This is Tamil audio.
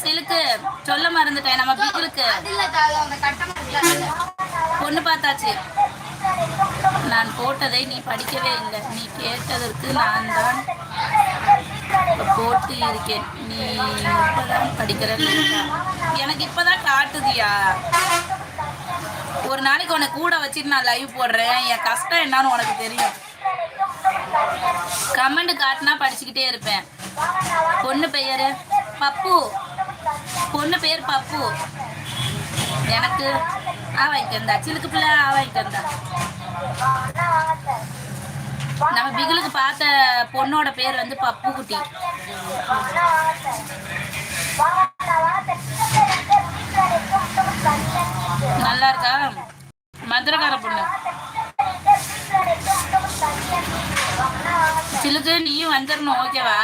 சிலுக்கு சொல்ல மறந்துட்டேன். நம்ம பிகிலுக்கு பொண்ணு பார்த்தாச்சு. நான் போட்டதை நீ படிக்கவே இல்லை. நீ கேட்டதற்கு நான் தான் போட்டு இருக்கேன். நீ இப்பதான் படிக்கிற. எனக்கு இப்பதான் காட்டுதியா. ஒரு நாளைக்கு உனக்கு கூட வச்சுட்டு நான் லைவ் போடுறேன். என் கஷ்டம் என்னன்னு உனக்கு தெரியும். கமெண்ட் காட்டினா படிச்சுக்கிட்டே இருப்பேன். பொண்ணு பெயரு பப்பு. பொண்ணு பேர் பப்பு. எனக்கு வாங்கிட்டு வந்தா சிலுக்கு பிள்ளை வாங்கிட்டு வந்தா. நம்ம பிகிலுக்கு பார்த்த பொண்ணோட பேர் வந்து பப்பு குட்டி. நல்லா இருக்கா? மதுரக்கார பொண்ணு. சிலுக்கு நீயும் வந்துடணும், ஓகேவா?